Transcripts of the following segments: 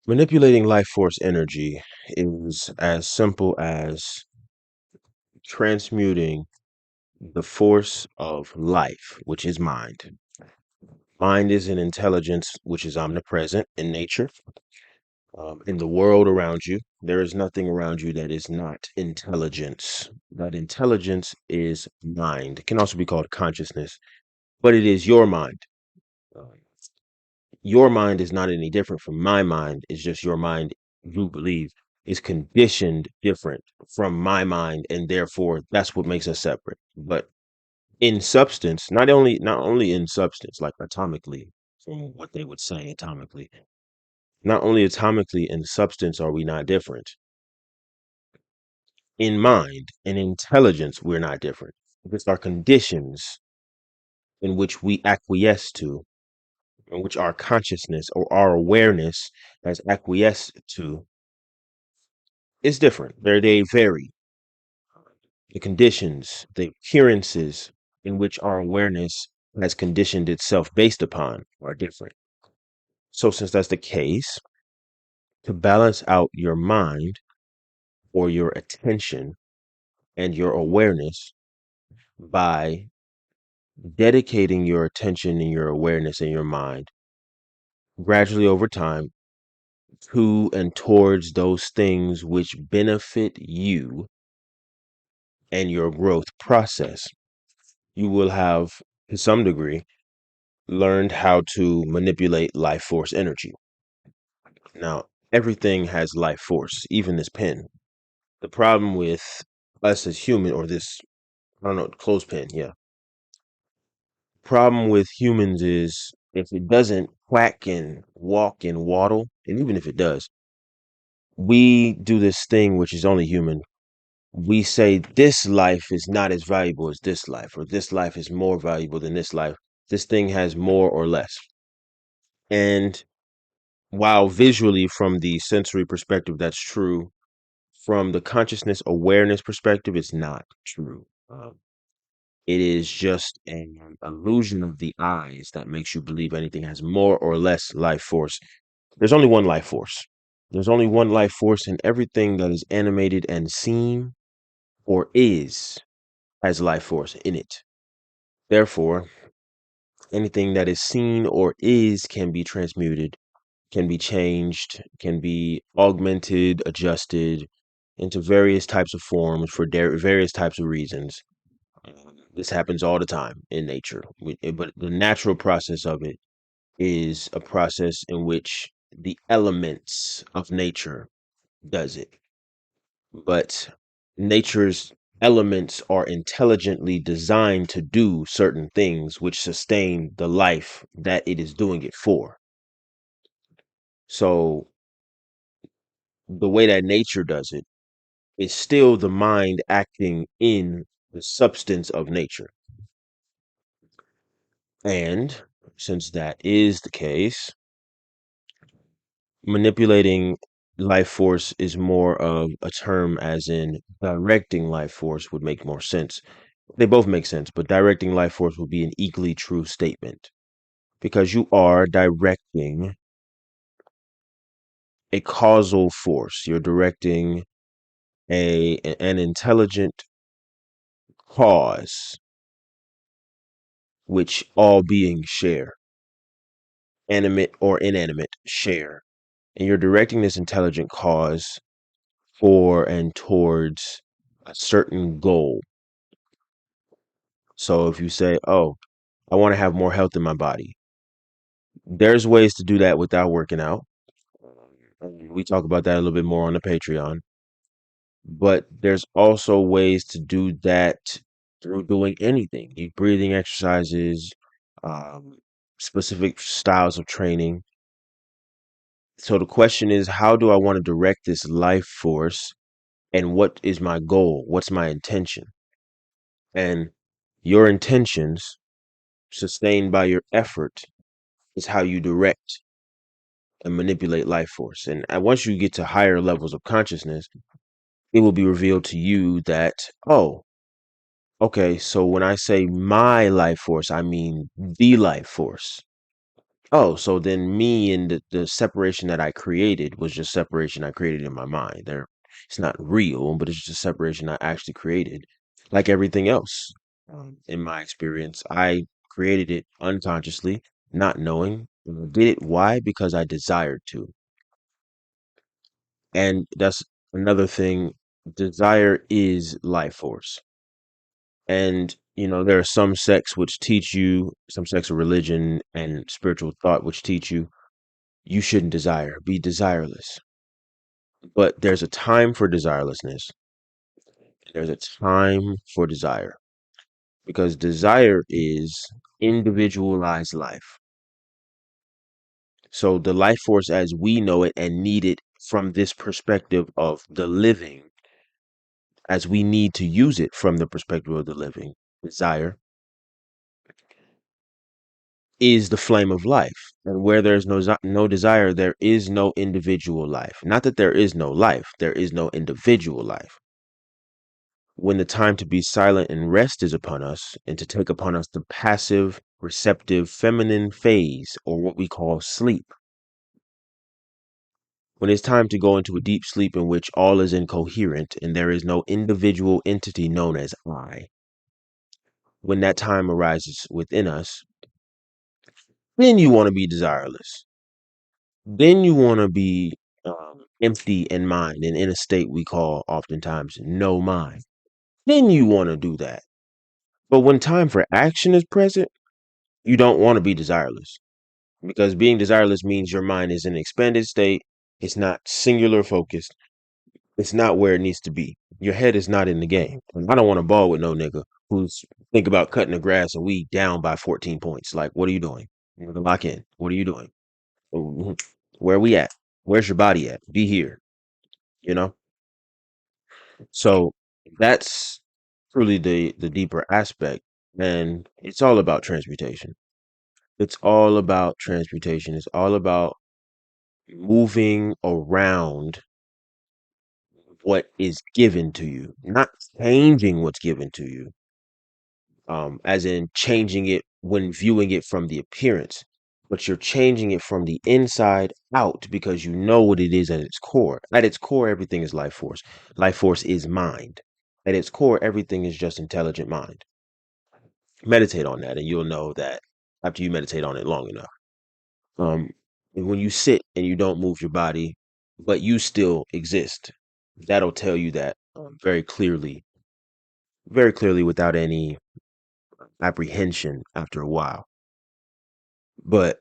Manipulating life force energy is as simple as transmuting the force of life, which is mind. Mind is an intelligence which is omnipresent in nature, in the world around you. There is nothing around you that is not intelligence. That intelligence is mind. It can also be called consciousness, but it is your mind. Uh, Your mind is not any different from my mind. It's just your mind, you believe, is conditioned different from my mind, and therefore that's what makes us separate. But in substance, not only in substance, like atomically, from what they would say atomically, not only atomically in substance are we not different. In mind and intelligence, we're not different. It's our conditions in which we acquiesce to, in which our consciousness or our awareness has acquiesced to is different. They vary. The conditions, the appearances in which our awareness has conditioned itself based upon are different. So, since that's the case, to balance out your mind or your attention and your awareness by dedicating your attention and your awareness and your mind gradually over time to and towards those things which benefit you and your growth process, you will have, to some degree, learned how to manipulate life force energy. Now, everything has life force, even this pen. The problem with us as human, or this, I don't know, clothespin, yeah. Problem with humans is if it doesn't quack and walk and waddle, and even if it does, we do this thing which is only human. We say this life is not as valuable as this life, or this life is more valuable than this life. This thing has more or less. And while visually, from the sensory perspective, that's true, from the consciousness awareness perspective, it's not true. It is just an illusion of the eyes that makes you believe anything has more or less life force. There's only one life force. There's only one life force, and everything that is animated and seen or is has life force in it. Therefore, anything that is seen or is can be transmuted, can be changed, can be augmented, adjusted into various types of forms for various types of reasons. This happens all the time in nature, but the natural process of it is a process in which the elements of nature does it. But nature's elements are intelligently designed to do certain things which sustain the life that it is doing it for. So the way that nature does it is still the mind acting in the substance of nature. And since that is the case, manipulating life force is more of a term, as in directing life force would make more sense. They both make sense, but directing life force would be an equally true statement because you are directing a causal force. You're directing an intelligent cause which all beings share, animate or inanimate share. And you're directing this intelligent cause for and towards a certain goal. So if you say, "Oh, I want to have more health in my body," there's ways to do that without working out. We talk about that a little bit more on the Patreon. But there's also ways to do that through doing anything, deep breathing exercises, um, specific styles of training. So the question is, how do I want to direct this life force, and what is my goal? What's my intention? And your intentions, sustained by your effort, is how you direct and manipulate life force. And once you get to higher levels of consciousness, it will be revealed to you that, oh, okay, so when I say my life force, I mean the life force. Oh, so then me and the separation that I created was just separation I created in my mind. There, it's not real, but it's just separation I actually created. Like everything else, in my experience, I created it unconsciously, not knowing. Did it why? Because I desired to. And that's another thing. Desire is life force. And, there are some sects which teach you, some sects of religion and spiritual thought which teach you shouldn't desire, be desireless. But there's a time for desirelessness. There's a time for desire because desire is individualized life. So the life force as we know it and need it from this perspective of the living, as we need to use it from the perspective of the living, desire is the flame of life. And where there's no desire, there is no individual life. Not that there is no life, there is no individual life. When the time to be silent and rest is upon us, and to take upon us the passive, receptive, feminine phase, or what we call sleep, when it's time to go into a deep sleep in which all is incoherent and there is no individual entity known as I, when that time arises within us, then you want to be desireless. Then you want to be empty in mind and in a state we call oftentimes no mind. Then you want to do that. But when time for action is present, you don't want to be desireless because being desireless means your mind is in an expanded state. It's not singular focused. It's not where it needs to be. Your head is not in the game. And I don't want to ball with no nigga who's think about cutting the grass and we down by 14 points. Like, what are you doing? You know, lock in. What are you doing? Mhm. Where we at? Where's your body at? Be here. You know. So that's truly the deeper aspect, and it's all about transmutation. It's all about transmutation. It's all about moving around what is given to you, not changing what's given to you, as in changing it when viewing it from the appearance, but you're changing it from the inside out because you know what it is at its core. At its core, everything is life force. Life force is mind. At its core, everything is just intelligent mind. Meditate on that, and you'll know that after you meditate on it long enough. And when you sit and you don't move your body, but you still exist, that'll tell you that very clearly without any apprehension after a while. But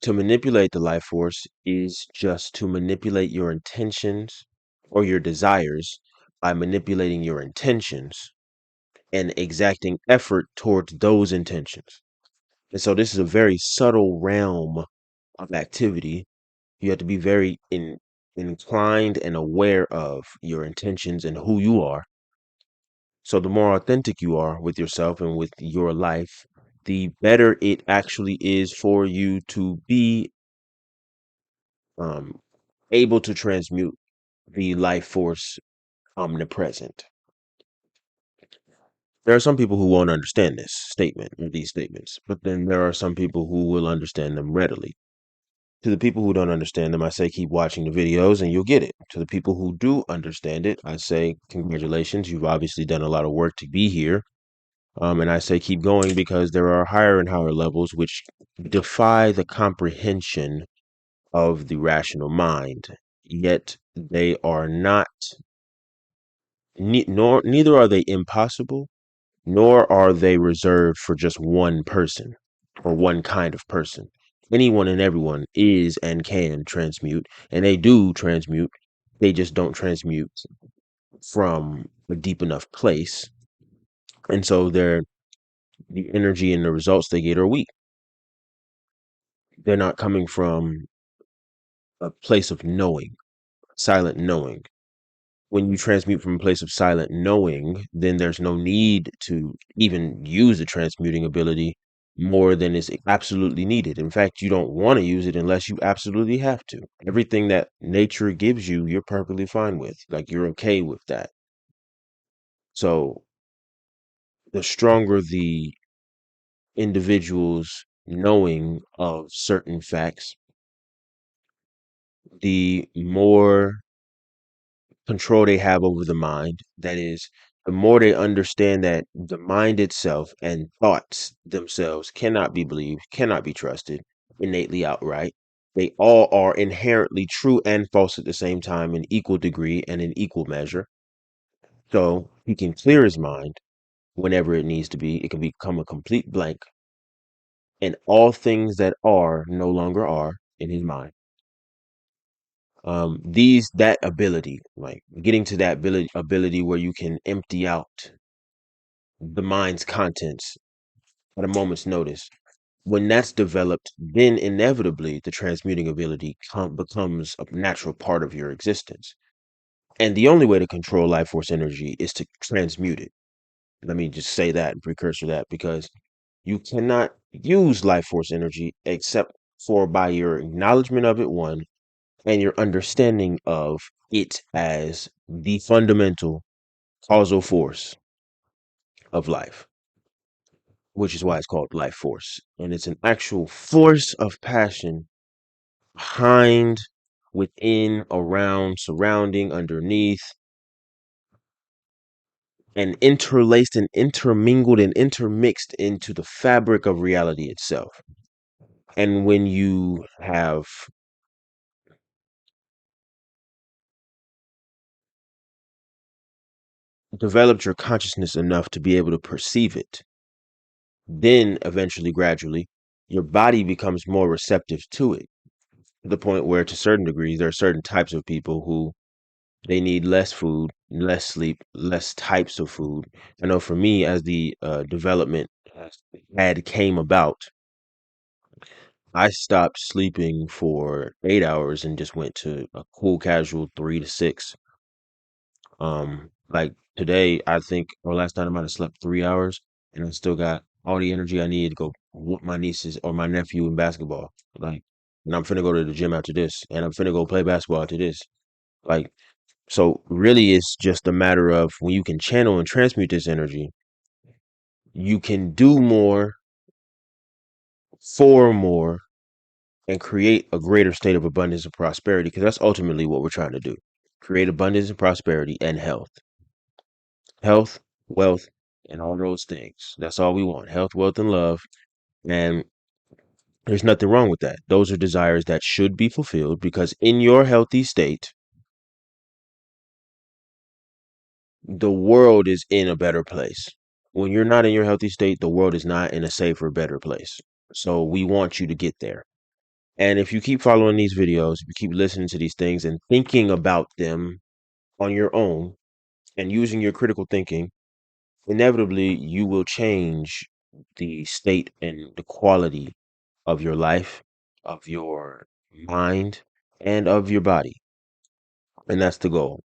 to manipulate the life force is just to manipulate your intentions or your desires by manipulating your intentions and exacting effort towards those intentions. And so this is a very subtle realm of activity. You have to be very inclined and aware of your intentions and who you are. So the more authentic you are with yourself and with your life, the better it actually is for you to be um, able to transmute the life force omnipresent. There are some people who won't understand this statement or these statements, but then there are some people who will understand them readily. To the people who don't understand them, I say keep watching the videos and you'll get it. To the people who do understand it, I say congratulations. You've obviously done a lot of work to be here. And I say keep going because there are higher and higher levels which defy the comprehension of the rational mind. Yet they are not, neither are they impossible, nor are they reserved for just one person or one kind of person. Anyone and everyone is and can transmute, and they do transmute. They just don't transmute from a deep enough place. And so the energy and the results they get are weak. They're not coming from a place of knowing, silent knowing. When you transmute from a place of silent knowing, then there's no need to even use the transmuting ability more than is absolutely needed. In fact, you don't want to use it unless you absolutely have to. Everything that nature gives you, you're perfectly fine with. Like you're okay with that. So the stronger the individual's knowing of certain facts, the more control they have over the mind. That is, the more they understand that the mind itself and thoughts themselves cannot be believed, cannot be trusted innately outright. They all are inherently true and false at the same time in equal degree and in equal measure. So he can clear his mind whenever it needs to be. It can become a complete blank, and all things that are no longer are in his mind. That ability, like getting to that ability where you can empty out the mind's contents at a moment's notice. When that's developed, then inevitably the transmuting ability becomes a natural part of your existence. And the only way to control life force energy is to transmute it. Let me just say that and precursor that, because you cannot use life force energy except for by your acknowledgement of it, one, and your understanding of it as the fundamental causal force of life, which is why it's called life force. And it's an actual force of passion behind, within, around, surrounding, underneath, and interlaced and intermingled and intermixed into the fabric of reality itself. And when you have developed your consciousness enough to be able to perceive it, then eventually, gradually, your body becomes more receptive to it, to the point where, to certain degrees, there are certain types of people who they need less food, less sleep, less types of food. I know for me, as the development had came about, I stopped sleeping for 8 hours and just went to a cool, casual 3 to 6. Like today, I think, or last night I might have slept 3 hours, and I still got all the energy I need to go whoop my nieces or my nephew in basketball. Like, and I'm finna go to the gym after this, and I'm finna go play basketball after this. Like, so really, it's just a matter of when you can channel and transmute this energy, you can do more for more and create a greater state of abundance and prosperity, because that's ultimately what we're trying to do. Create abundance and prosperity and health, wealth, and all those things. That's all we want: health, wealth, and love. And there's nothing wrong with that. Those are desires that should be fulfilled, because in your healthy state, the world is in a better place. When you're not in your healthy state, the world is not in a safer, better place. So we want you to get there. And if you keep following these videos, if you keep listening to these things and thinking about them on your own and using your critical thinking, inevitably you will change the state and the quality of your life, of your mind, and of your body. And that's the goal.